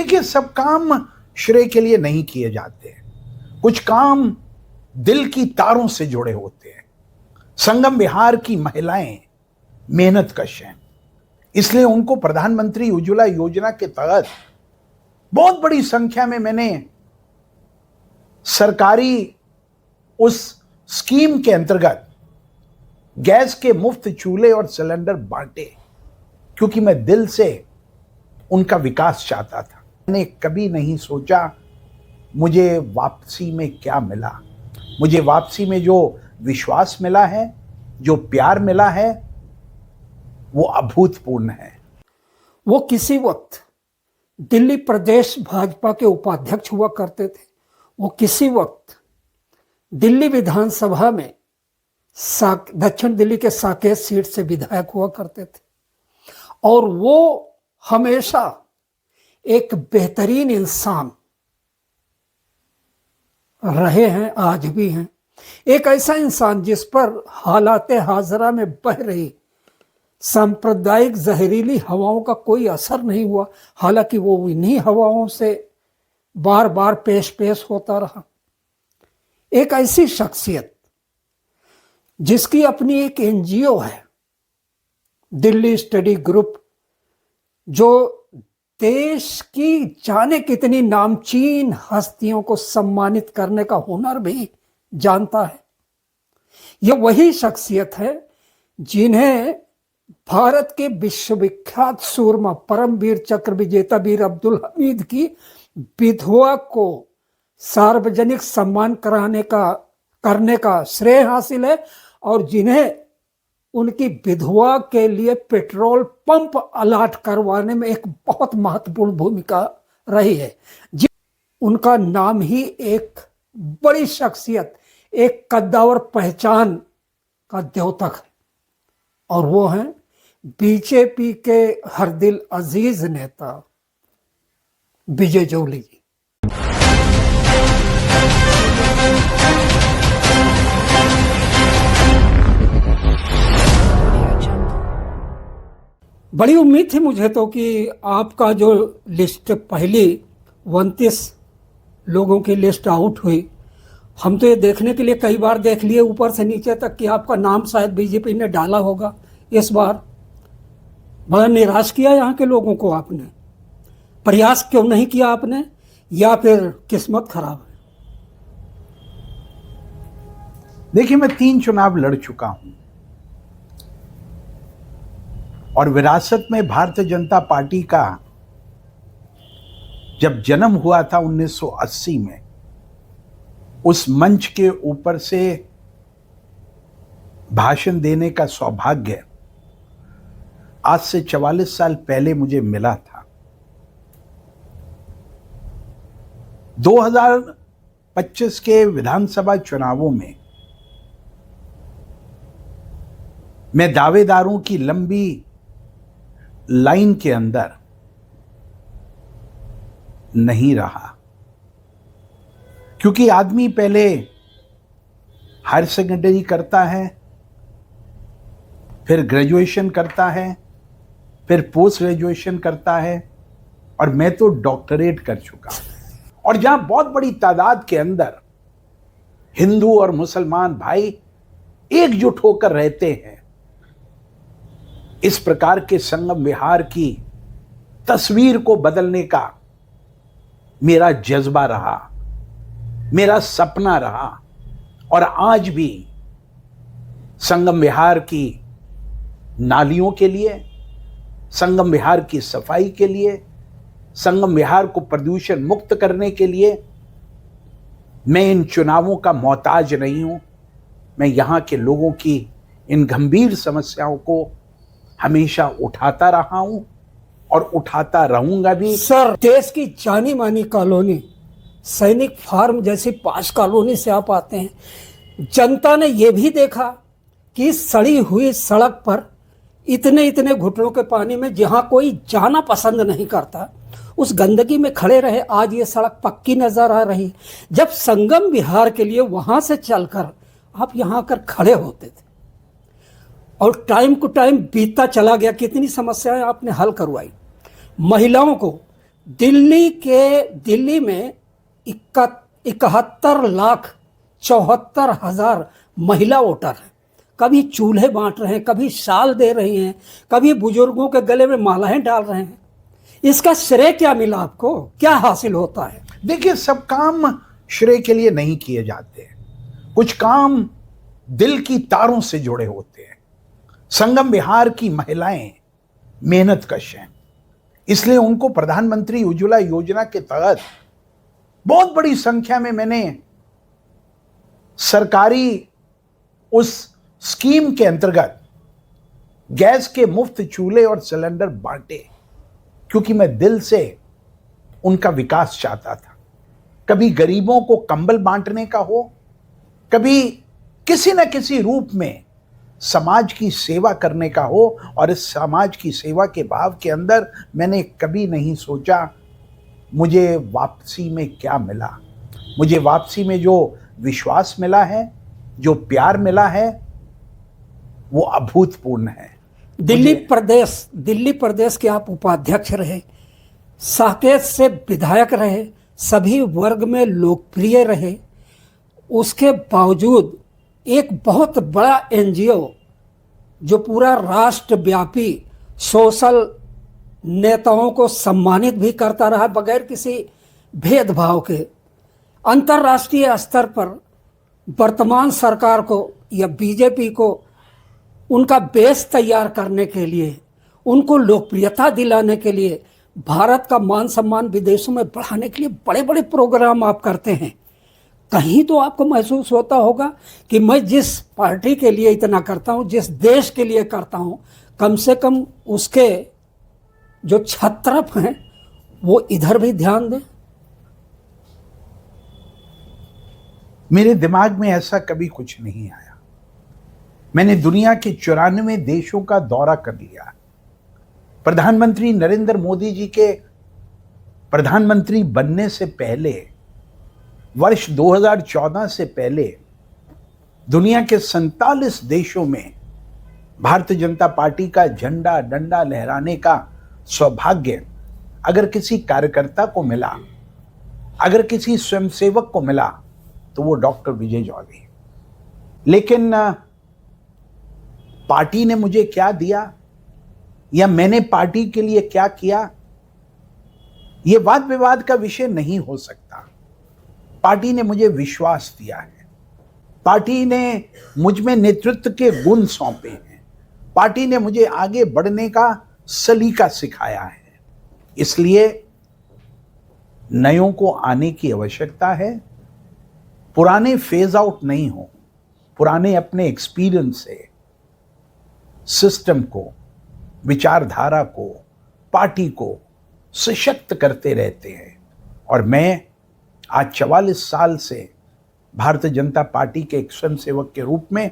देखिए, सब काम श्रेय के लिए नहीं किए जाते। कुछ काम दिल की तारों से जुड़े होते हैं। संगम विहार की महिलाएं मेहनतकश हैं, इसलिए उनको प्रधानमंत्री उज्ज्वला योजना के तहत बहुत बड़ी संख्या में मैंने सरकारी उस स्कीम के अंतर्गत गैस के मुफ्त चूल्हे और सिलेंडर बांटे, क्योंकि मैं दिल से उनका विकास चाहता था। मैंने कभी नहीं सोचा मुझे वापसी में क्या मिला। मुझे वापसी में जो विश्वास मिला है, जो प्यार मिला है, वो अभूतपूर्ण है। वो किसी वक्त दिल्ली प्रदेश भाजपा के उपाध्यक्ष हुआ करते थे। वो किसी वक्त दिल्ली विधानसभा में दक्षिण दिल्ली के साकेत सीट से विधायक हुआ करते थे, और वो हमेशा एक बेहतरीन इंसान रहे हैं, आज भी हैं। एक ऐसा इंसान जिस पर हालाते हाजरा में बह रही सांप्रदायिक जहरीली हवाओं का कोई असर नहीं हुआ, हालांकि वो इन्हीं हवाओं से बार बार पेश पेश होता रहा। एक ऐसी शख्सियत जिसकी अपनी एक एनजीओ है, दिल्ली स्टडी ग्रुप, जो देश की जाने कितनी नामचीन हस्तियों को सम्मानित करने का हुनर भी जानता है। यह वही शख्सियत है जिन्हें भारत के विश्वविख्यात सूरमा परमवीर चक्र विजेता वीर अब्दुल हमीद की विधवा को सार्वजनिक सम्मान करने का श्रेय हासिल है, और जिन्हें उनकी विधवा के लिए पेट्रोल पंप अलाट करवाने में एक बहुत महत्वपूर्ण भूमिका रही है। उनका नाम ही एक बड़ी शख्सियत, एक कद्दावर पहचान का द्योतक है, और वो हैं बीजेपी के हर दिल अजीज नेता विजय जोली जी। बड़ी उम्मीद थी मुझे तो कि आपका जो लिस्ट पहली 29 लोगों की लिस्ट आउट हुई, हम तो ये देखने के लिए कई बार देख लिए ऊपर से नीचे तक कि आपका नाम शायद बीजेपी ने डाला होगा। इस बार बड़ा निराश किया यहाँ के लोगों को आपने। प्रयास क्यों नहीं किया आपने, या फिर किस्मत खराब है? देखिए, मैं 3 चुनाव लड़ चुका हूं, और विरासत में भारतीय जनता पार्टी का जब जन्म हुआ था 1980 में, उस मंच के ऊपर से भाषण देने का सौभाग्य आज से 44 साल पहले मुझे मिला था। 2025 के विधानसभा चुनावों में मैं दावेदारों की लंबी लाइन के अंदर नहीं रहा, क्योंकि आदमी पहले हायर सेकेंडरी करता है, फिर ग्रेजुएशन करता है, फिर पोस्ट ग्रेजुएशन करता है, और मैं तो डॉक्टरेट कर चुका हूं। और जहां बहुत बड़ी तादाद के अंदर हिंदू और मुसलमान भाई एकजुट होकर रहते हैं, इस प्रकार के संगम विहार की तस्वीर को बदलने का मेरा जज्बा रहा, मेरा सपना रहा, और आज भी संगम विहार की नालियों के लिए, संगम विहार की सफाई के लिए, संगम विहार को प्रदूषण मुक्त करने के लिए मैं इन चुनावों का मोहताज नहीं हूं। मैं यहां के लोगों की इन गंभीर समस्याओं को हमेशा उठाता रहा हूं और उठाता रहूंगा भी। सर, देश की जानी मानी कॉलोनी सैनिक फार्म जैसी पास कॉलोनी से आप आते हैं। जनता ने यह भी देखा कि सड़ी हुई सड़क पर इतने घुटनों के पानी में जहां कोई जाना पसंद नहीं करता, उस गंदगी में खड़े रहे। आज ये सड़क पक्की नजर आ रही। जब संगम विहार के लिए वहां से चलकर आप यहां आकर खड़े होते थे, और टाइम टू टाइम बीतता चला गया, कितनी समस्याएं आपने हल करवाई। महिलाओं को दिल्ली में 71,74,000 महिला वोटर हैं। कभी चूल्हे बांट रहे हैं, कभी शाल दे रही हैं, कभी बुजुर्गों के गले में मालाएं डाल रहे हैं। इसका श्रेय क्या मिला आपको, क्या हासिल होता है? देखिए, सब काम श्रेय के लिए नहीं किए जाते। कुछ काम दिल की तारों से जुड़े होते हैं। संगम बिहार की महिलाएं मेहनतकश हैं, इसलिए उनको प्रधानमंत्री उज्ज्वला योजना के तहत बहुत बड़ी संख्या में मैंने सरकारी उस स्कीम के अंतर्गत गैस के मुफ्त चूल्हे और सिलेंडर बांटे, क्योंकि मैं दिल से उनका विकास चाहता था। कभी गरीबों को कंबल बांटने का हो, कभी किसी न किसी रूप में समाज की सेवा करने का हो, और इस समाज की सेवा के भाव के अंदर मैंने कभी नहीं सोचा मुझे वापसी में क्या मिला। मुझे वापसी में जो विश्वास मिला है, जो प्यार मिला है, वो अभूतपूर्ण है। दिल्ली प्रदेश के आप उपाध्यक्ष रहे, साकेत से विधायक रहे, सभी वर्ग में लोकप्रिय रहे। उसके बावजूद एक बहुत बड़ा एनजीओ जो पूरा राष्ट्रव्यापी सोशल नेताओं को सम्मानित भी करता रहा बगैर किसी भेदभाव के, अंतर्राष्ट्रीय स्तर पर वर्तमान सरकार को या बीजेपी को उनका बेस तैयार करने के लिए, उनको लोकप्रियता दिलाने के लिए, भारत का मान सम्मान विदेशों में बढ़ाने के लिए बड़े बड़े प्रोग्राम आप करते हैं। कहीं तो आपको महसूस होता होगा कि मैं जिस पार्टी के लिए इतना करता हूं, जिस देश के लिए करता हूं, कम से कम उसके जो छत्रप हैं वो इधर भी ध्यान दें। मेरे दिमाग में ऐसा कभी कुछ नहीं आया। मैंने दुनिया के 94 देशों का दौरा कर लिया। प्रधानमंत्री नरेंद्र मोदी जी के प्रधानमंत्री बनने से पहले, वर्ष 2014 से पहले, दुनिया के 47 देशों में भारतीय जनता पार्टी का झंडा डंडा लहराने का सौभाग्य अगर किसी कार्यकर्ता को मिला, अगर किसी स्वयंसेवक को मिला, तो वो डॉक्टर विजय जौहरी। लेकिन पार्टी ने मुझे क्या दिया या मैंने पार्टी के लिए क्या किया, यह वाद विवाद का विषय नहीं हो सकता। पार्टी ने मुझे विश्वास दिया है, पार्टी ने मुझ में नेतृत्व के गुण सौंपे हैं, पार्टी ने मुझे आगे बढ़ने का सलीका सिखाया है। इसलिए नयों को आने की आवश्यकता है। पुराने फेज आउट नहीं हो, पुराने अपने एक्सपीरियंस से सिस्टम को, विचारधारा को, पार्टी को सशक्त करते रहते हैं। और मैं आज 44 साल से भारतीय जनता पार्टी के एक स्वयंसेवक के रूप में,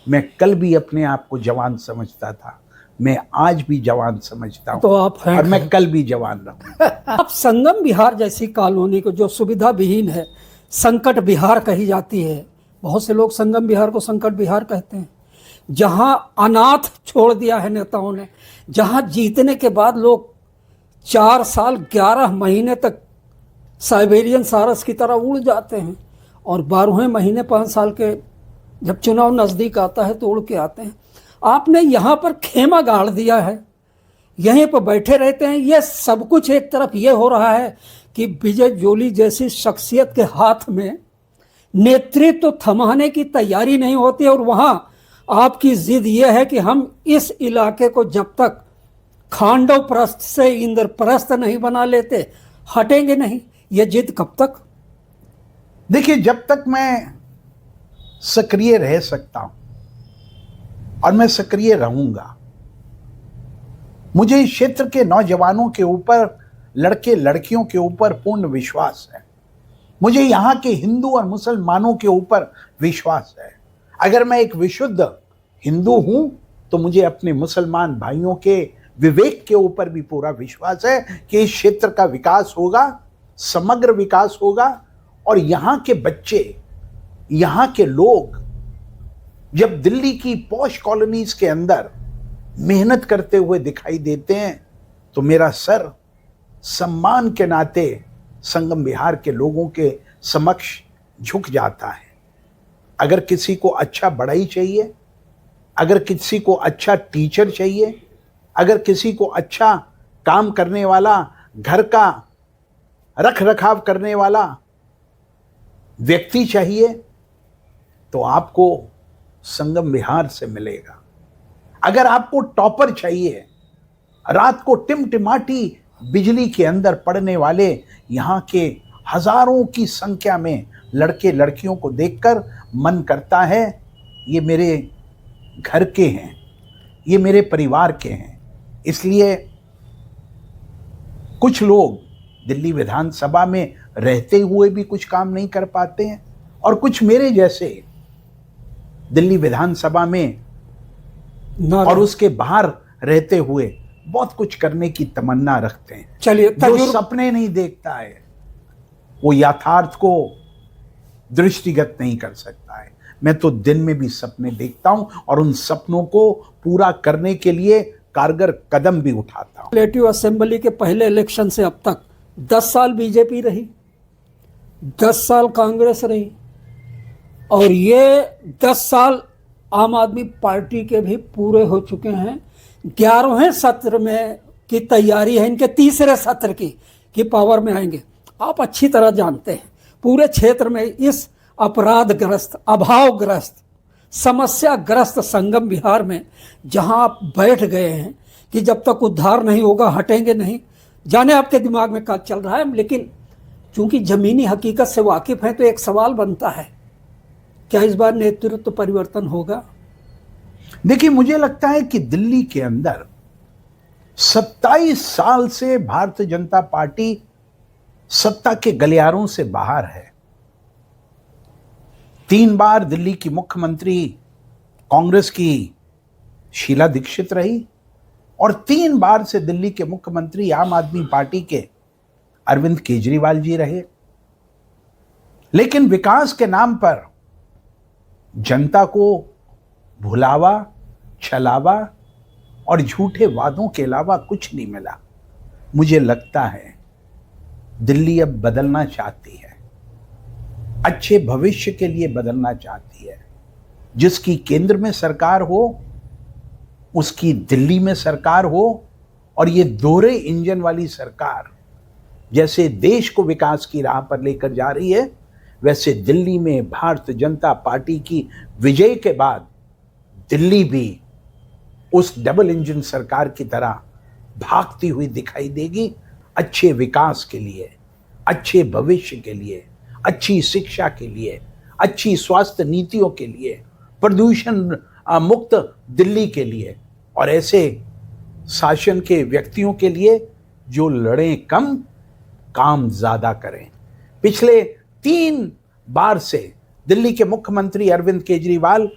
मैं कल भी अपने आप को जवान समझता था, मैं आज भी जवान समझता हूं, तो आप हैं, और मैं कल भी जवान रहूंगा। आप संगम विहार जैसी कॉलोनी को जो सुविधा विहीन है, संकट विहार कही जाती है, बहुत से लोग संगम विहार को संकट विहार कहते हैं, जहां अनाथ छोड़ दिया है नेताओं ने, जहां जीतने के बाद लोग 4 साल 11 महीने तक साइबेरियन सारस की तरह उड़ जाते हैं, और 12वें महीने 5 साल के जब चुनाव नज़दीक आता है तो उड़ के आते हैं। आपने यहाँ पर खेमा गाड़ दिया है, यहीं पर बैठे रहते हैं। ये सब कुछ एक तरफ ये हो रहा है कि विजय जोली जैसी शख्सियत के हाथ में नेतृत्व तो थमाने की तैयारी नहीं होती, और वहाँ आपकी जिद ये है कि हम इस इलाके को जब तक खांडव प्रस्थ से इंद्रप्रस्थ नहीं बना लेते हटेंगे नहीं। ये जिद कब तक? देखिए, जब तक मैं सक्रिय रह सकता हूं, और मैं सक्रिय रहूंगा, मुझे इस क्षेत्र के नौजवानों के ऊपर, लड़के लड़कियों के ऊपर पूर्ण विश्वास है। मुझे यहाँ के हिंदू और मुसलमानों के ऊपर विश्वास है। अगर मैं एक विशुद्ध हिंदू हूं तो मुझे अपने मुसलमान भाइयों के विवेक के ऊपर भी पूरा विश्वास है कि इस क्षेत्र का विकास होगा, समग्र विकास होगा। और यहाँ के बच्चे, यहाँ के लोग जब दिल्ली की पॉश कॉलोनीज के अंदर मेहनत करते हुए दिखाई देते हैं तो मेरा सर सम्मान के नाते संगम विहार के लोगों के समक्ष झुक जाता है। अगर किसी को अच्छा बढ़ई चाहिए, अगर किसी को अच्छा टीचर चाहिए, अगर किसी को अच्छा काम करने वाला, घर का रख रखाव करने वाला व्यक्ति चाहिए, तो आपको संगम विहार से मिलेगा। अगर आपको टॉपर चाहिए, रात को टिमटिमाटी बिजली के अंदर पड़ने वाले यहाँ के हजारों की संख्या में लड़के लड़कियों को देखकर मन करता है ये मेरे घर के हैं, ये मेरे परिवार के हैं। इसलिए कुछ लोग दिल्ली विधानसभा में रहते हुए भी कुछ काम नहीं कर पाते हैं, और कुछ मेरे जैसे दिल्ली विधानसभा में और उसके बाहर रहते हुए बहुत कुछ करने की तमन्ना रखते हैं। चलिए, जो सपने नहीं देखता है वो यथार्थ को दृष्टिगत नहीं कर सकता है। मैं तो दिन में भी सपने देखता हूं और उन सपनों को पूरा करने के लिए कारगर कदम भी उठाता हूं। लेजिस्लेटिव असेंबली के पहले इलेक्शन से अब तक 10 साल बीजेपी रही, 10 साल कांग्रेस रही, और ये 10 साल आम आदमी पार्टी के भी पूरे हो चुके हैं। 11वें सत्र में की तैयारी है इनके, तीसरे सत्र की पावर में आएंगे। आप अच्छी तरह जानते हैं पूरे क्षेत्र में इस अपराधग्रस्त, अभावग्रस्त, समस्याग्रस्त संगम विहार में जहां आप बैठ गए हैं कि जब तक उद्धार नहीं होगा हटेंगे नहीं। जाने आपके दिमाग में क्या चल रहा है, लेकिन चूंकि जमीनी हकीकत से वाकिफ हैं तो एक सवाल बनता है, क्या इस बार नेतृत्व परिवर्तन होगा? देखिए, मुझे लगता है कि दिल्ली के अंदर 27 साल से भारतीय जनता पार्टी सत्ता के गलियारों से बाहर है। 3 बार दिल्ली की मुख्यमंत्री कांग्रेस की शीला दीक्षित रही, और 3 बार से दिल्ली के मुख्यमंत्री आम आदमी पार्टी के अरविंद केजरीवाल जी रहे। लेकिन विकास के नाम पर जनता को भुलावा, छलावा और झूठे वादों के अलावा कुछ नहीं मिला। मुझे लगता है दिल्ली अब बदलना चाहती है, अच्छे भविष्य के लिए बदलना चाहती है। जिसकी केंद्र में सरकार हो, उसकी दिल्ली में सरकार हो, और ये दोहरे इंजन वाली सरकार जैसे देश को विकास की राह पर लेकर जा रही है, वैसे दिल्ली में भारतीय जनता पार्टी की विजय के बाद दिल्ली भी उस डबल इंजन सरकार की तरह भागती हुई दिखाई देगी। अच्छे विकास के लिए, अच्छे भविष्य के लिए, अच्छी शिक्षा के लिए, अच्छी स्वास्थ्य नीतियों के लिए, प्रदूषण मुक्त दिल्ली के लिए, और ऐसे शासन के व्यक्तियों के लिए जो लड़ें कम, काम ज्यादा करें। पिछले 3 बार से दिल्ली के मुख्यमंत्री अरविंद केजरीवाल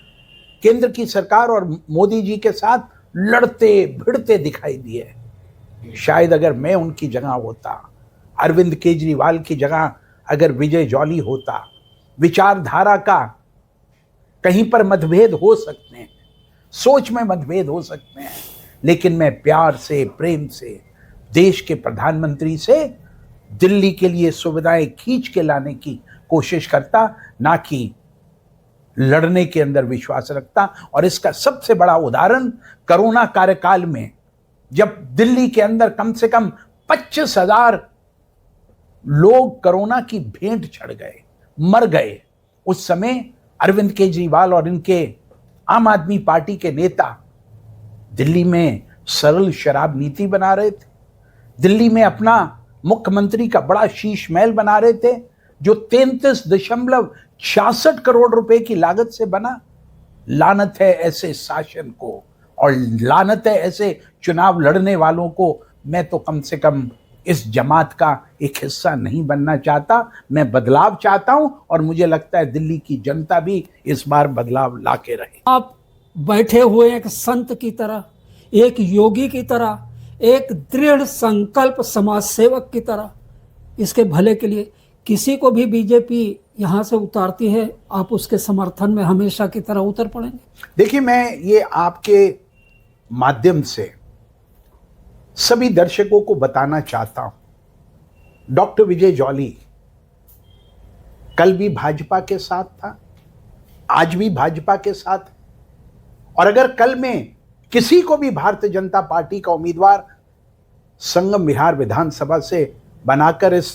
केंद्र की सरकार और मोदी जी के साथ लड़ते भिड़ते दिखाई दिए। शायद अगर मैं उनकी जगह होता, अरविंद केजरीवाल की जगह अगर विजय जॉली होता, विचारधारा का कहीं पर मतभेद हो सकते हैं, सोच में मतभेद हो सकते हैं, लेकिन मैं प्यार से, प्रेम से देश के प्रधानमंत्री से दिल्ली के लिए सुविधाएं खींच के लाने की कोशिश करता, ना कि लड़ने के अंदर विश्वास रखता। और इसका सबसे बड़ा उदाहरण कोरोना कार्यकाल में, जब दिल्ली के अंदर कम से कम 25,000 लोग कोरोना की भेंट चढ़ गए, मर गए, उस समय अरविंद केजरीवाल और इनके आम आदमी पार्टी के नेता दिल्ली में सरल शराब नीति बना रहे थे। दिल्ली में अपना मुख्यमंत्री का बड़ा शीश महल बना रहे थे, जो 33.66 करोड़ रुपए की लागत से बना। लानत है ऐसे शासन को, और लानत है ऐसे चुनाव लड़ने वालों को। मैं तो कम से कम इस जमात का एक हिस्सा नहीं बनना चाहता। मैं बदलाव चाहता हूं, और मुझे लगता है दिल्ली की जनता भी इस बार बदलाव ला के रहे। आप बैठे हुए एक संत की तरह, एक योगी की तरह, एक दृढ़ संकल्प समाज सेवक की तरह, इसके भले के लिए किसी को भी बीजेपी यहां से उतारती है, आप उसके समर्थन में हमेशा की तरह उतर पड़ेंगे? देखिए, मैं ये आपके माध्यम से सभी दर्शकों को बताना चाहता हूं डॉक्टर विजय जॉली कल भी भाजपा के साथ था, आज भी भाजपा के साथ है। और अगर कल में किसी को भी भारतीय जनता पार्टी का उम्मीदवार संगम विहार विधानसभा से बनाकर इस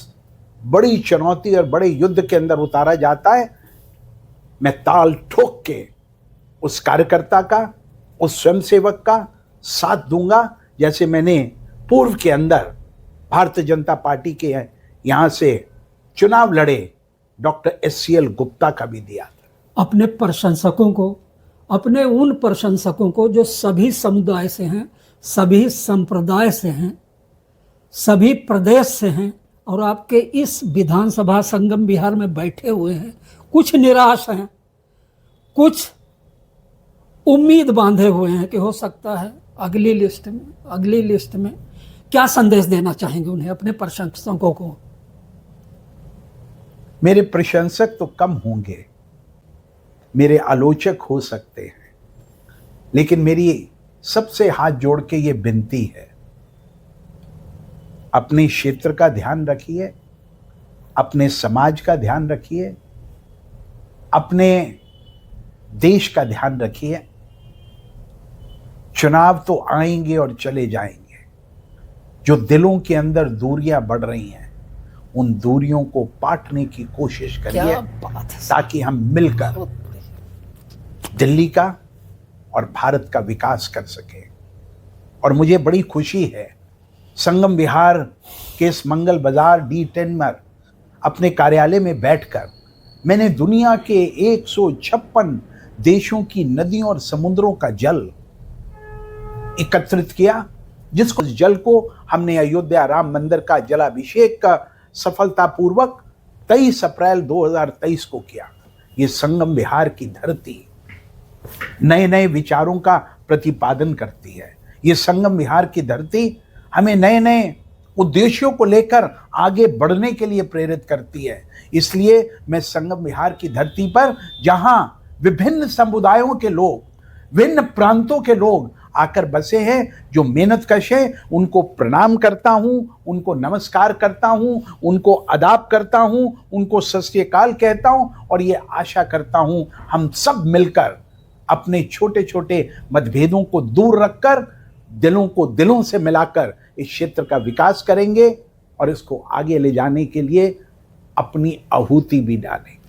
बड़ी चुनौती और बड़े युद्ध के अंदर उतारा जाता है, मैं ताल ठोक के उस कार्यकर्ता का, उस स्वयंसेवक का साथ दूंगा, जैसे मैंने पूर्व के अंदर भारतीय जनता पार्टी के यहां से चुनाव लड़े डॉक्टर SCL गुप्ता का भी दिया था। अपने प्रशंसकों को, अपने उन प्रशंसकों को जो सभी समुदाय से हैं, सभी संप्रदाय से हैं, सभी प्रदेश से हैं और आपके इस विधानसभा संगम विहार में बैठे हुए हैं, कुछ निराश हैं, कुछ उम्मीद बांधे हुए हैं कि हो सकता है अगली लिस्ट में क्या संदेश देना चाहेंगे उन्हें, अपने प्रशंसकों को? मेरे प्रशंसक तो कम होंगे, मेरे आलोचक हो सकते हैं, लेकिन मेरी सबसे हाथ जोड़ के ये विनती है, अपने क्षेत्र का ध्यान रखिए, अपने समाज का ध्यान रखिए, अपने देश का ध्यान रखिए। चुनाव तो आएंगे और चले जाएंगे, जो दिलों के अंदर दूरियां बढ़ रही हैं उन दूरियों को पाटने की कोशिश करिए, ताकि हम मिलकर दिल्ली का और भारत का विकास कर सकें। और मुझे बड़ी खुशी है, संगम विहार के इस मंगल बाजार D10 में अपने कार्यालय में बैठकर मैंने दुनिया के 156 देशों की नदियों और समुद्रों का जल एकत्रित किया, जिसको जल को हमने अयोध्या राम मंदिर का जलाभिषेक का सफलतापूर्वक 23 अप्रैल 2023 को किया। ये संगम विहार की धरती नए नए विचारों का प्रतिपादन करती है। ये संगम विहार की धरती हमें नए नए उद्देश्यों को लेकर आगे बढ़ने के लिए प्रेरित करती है। इसलिए मैं संगम विहार की धरती पर, जहां विभिन्न समुदायों के लोग, विभिन्न प्रांतों के लोग आकर बसे हैं, जो मेहनतकश हैं, उनको प्रणाम करता हूं, उनको नमस्कार करता हूं, उनको आदाब करता हूं, उनको सत श्री अकाल कहता हूं और ये आशा करता हूं हम सब मिलकर अपने छोटे छोटे मतभेदों को दूर रखकर दिलों को दिलों से मिलाकर इस क्षेत्र का विकास करेंगे और इसको आगे ले जाने के लिए अपनी आहुति भी डालेंगे।